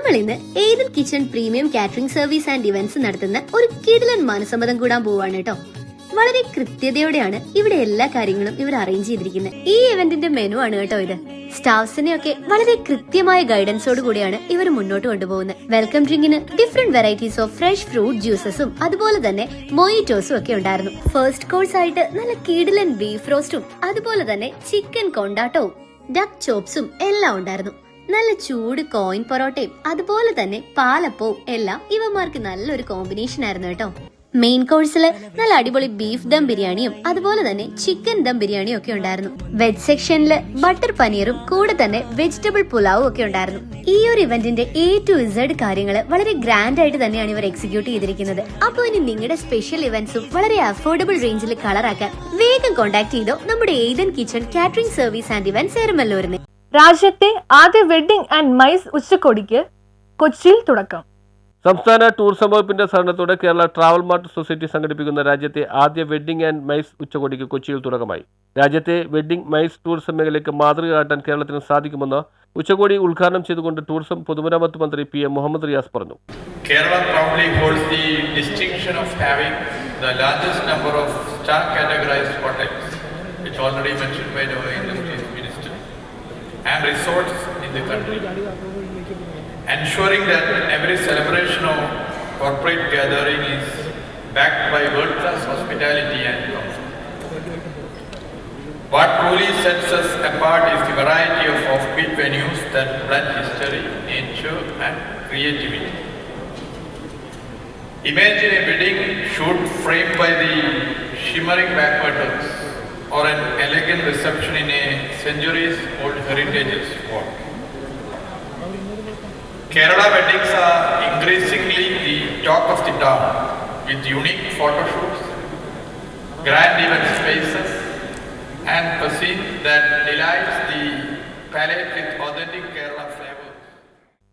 നമ്മൾ ഇന്ന് Ethan kitchen premium catering service and events നടത്തുന്ന ഒരു കിടിലൻ മനസമ്മതം കൂടാൻ പോവാണ് കേട്ടോ. വളരെ കൃത്യതയോടെയാണ് ഇവിടെ എല്ലാ കാര്യങ്ങളും ഇവർ അറേഞ്ച് ചെയ്തിരിക്കുന്നത്. ഈ ഇവന്റിന്റെ മെനു ആണ് കേട്ടോ ഇത്. സ്റ്റാഫ്സിനെയൊക്കെ വളരെ കൃത്യമായ ഗൈഡൻസോട് കൂടിയാണ് ഇവർ മുന്നോട്ട് കൊണ്ടുപോകുന്നത്. വെൽക്കം ഡ്രിങ്കിന് different varieties of fresh fruit ജ്യൂസസും അതുപോലെ തന്നെ മൊയ്റ്റോസും ഒക്കെ ഉണ്ടായിരുന്നു. ഫസ്റ്റ് കോഴ്സ് ആയിട്ട് നല്ല കിടിലൻ ബീഫ് റോസ്റ്റും അതുപോലെ തന്നെ ചിക്കൻ കൊണ്ടാട്ടവും ഡക്ക് ചോപ്സും എല്ലാം ഉണ്ടായിരുന്നു. നല്ല ചൂട് കോയിൻ പൊറോട്ടയും അതുപോലെ തന്നെ പാലപ്പവും എല്ലാം ഇവന്മാർക്ക് നല്ലൊരു കോമ്പിനേഷൻ ആയിരുന്നു കേട്ടോ. മെയിൻ കോഴ്സില് നല്ല അടിപൊളി ബീഫ് ദം ബിരിയാണിയും അതുപോലെ തന്നെ ചിക്കൻ ദം ബിരിയാണിയും ഒക്കെ ഉണ്ടായിരുന്നു. വെജ് സെക്ഷനില് ബട്ടർ പനീറും കൂടെ തന്നെ വെജിറ്റബിൾ പുലാവും ഒക്കെ ഉണ്ടായിരുന്നു. ഈ ഒരു ഇവന്റിന്റെ A to Z കാര്യങ്ങൾ വളരെ ഗ്രാൻഡ് ആയിട്ട് തന്നെയാണ് ഇവർ എക്സിക്യൂട്ട് ചെയ്തിരിക്കുന്നത്. അപ്പോൾ ഇനി നിങ്ങളുടെ സ്പെഷ്യൽ ഇവന്റ്സും വളരെ അഫോർഡബിൾ റേഞ്ചിൽ കളറാക്കാൻ വേഗം കോൺടാക്ട് ചെയ്തോ നമ്മുടെ Ethan kitchen catering service and events എരമല്ലൂരിനെ. രാജ്യത്തെ ആദ്യ വെഡ്ഡിംഗ് ആൻഡ് മൈസ് ഉച്ചകോടിക്ക് കൊച്ചിയിൽ തുടക്കം. സംസ്ഥാന ടൂറിസം വകുപ്പിന്റെ സഹകരണത്തോടെ കേരള ട്രാവൽ മാർട്ട് സൊസൈറ്റി സംഘടിപ്പിക്കുന്ന രാജ്യത്തെ ആദ്യ വെഡ്ഡിംഗ് ആൻഡ് മൈസ് ഉച്ചകോടിക്ക് കൊച്ചിയിൽ തുടക്കമായി. രാജ്യത്തെ വെഡ്ഡിംഗ് മൈസ് ടൂറിസം മേഖലയ്ക്ക് മാതൃക കാട്ടാൻ കേരളത്തിന് സാധിക്കുമെന്ന് ഉച്ചകോടി ഉദ്ഘാടനം ചെയ്തുകൊണ്ട് ടൂറിസം പൊതുമരാമത്ത് മന്ത്രി PM മുഹമ്മദ് റിയാസ് പറഞ്ഞു. Kerala proudly holds the distinction of having the largest number of star categorized hotels, which already mentioned by the Industries Minister, and resorts in the country, ensuring that every celebration or corporate gathering is backed by world-class hospitality and comfort. What truly sets us apart is the variety of offbeat venues that blend history, nature and creativity. Imagine a wedding shoot framed by the shimmering backwaters or an elegant reception in a centuries-old heritage walk. Kerala weddings are increasingly the talk of the town, with unique photo shoots, grand event spaces, and cuisine that delights the palate with authentic Kerala flavors.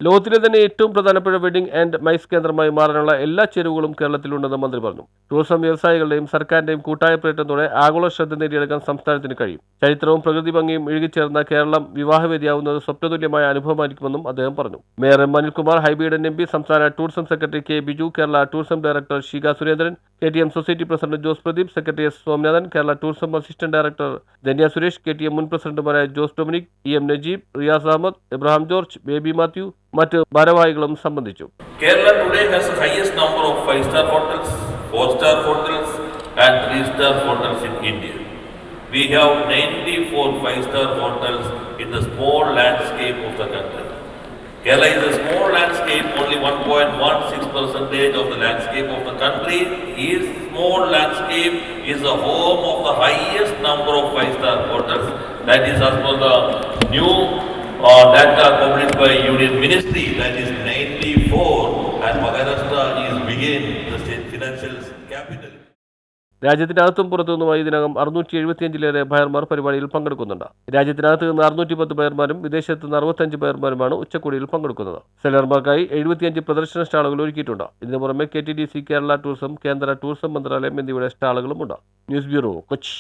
ലോകത്തിലെ തന്നെ ഏറ്റവും പ്രധാനപ്പെട്ട wedding and mice കേന്ദ്രമായി മാറാനുള്ള എല്ലാ ചേരുവകളും കേരളത്തിലുണ്ടെന്ന് മന്ത്രി പറഞ്ഞു. ടൂറിസം വ്യവസായികളുടെയും സർക്കാരിന്റെയും കൂട്ടായ പ്രയത്നത്തോടെ ആഗോള ശ്രദ്ധ നേടിയെടുക്കാൻ സംസ്ഥാനത്തിന് കഴിയും. ചരിത്രവും പ്രകൃതി ഭംഗിയും ഇഴുകിച്ചേർന്ന കേരളം വിവാഹവേദിയാവുന്നത് സ്വപ്നതുല്യമായ അനുഭവമായിരിക്കുമെന്നും അദ്ദേഹം പറഞ്ഞു. Mayor M. അനിൽകുമാർ, ഹൈബിയുടെ MP, സംസ്ഥാന tourism secretary K. Biju, Kerala tourism director Sheeka Surendran, KTM society president Jose Pradeep, secretary S. Somanathan, Kerala tourism assistant director Dhanya Suresh, KTM മുൻ പ്രസിഡന്റുമാരായ ജോസ് ഡൊമിനിക്, EM നജീബ്, റിയാസ് അഹമ്മദ്, എബ്രഹാം ജോർജ്, ബേബി മാത്യു, മറ്റ് ഭാരവാഹികളും സംബന്ധിച്ചു. Kerala today has the highest number of 5-star hotels, 4-star hotels and 3-star hotels in India. We have 94 5-star hotels in the small landscape of the country. Kerala is a small landscape, only 1.16% of the landscape of the country. This small landscape is the home of the highest number of 5-star hotels. That is as per the new data published by Union Ministry, that is 94, and Maharashtra is again the state financial capital. രാജ്യത്തിനകത്തും പുറത്തുനിന്നുമായി ഇതിനകം 675-ലേറെ ബയർമാർ പരിപാടിയിൽ പങ്കെടുക്കുന്നുണ്ട്. രാജ്യത്തിനകത്ത് നിന്ന് 610 ബയർമാരും വിദേശത്ത് നിന്ന് 65 ബയർമാരുമാണ് ഉച്ചകോടിയിൽ പങ്കെടുക്കുന്നത്. സെല്ലർമാർക്കായി 75 പ്രദർശന സ്റ്റാളുകൾ ഒരുക്കിയിട്ടുണ്ട്. ഇതിനു പുറമെ KTDC, കേരള ടൂറിസം, കേന്ദ്ര ടൂറിസം മന്ത്രാലയം എന്നിവയുടെ സ്റ്റാളുകളുമുണ്ട്. News bureau, Kochi.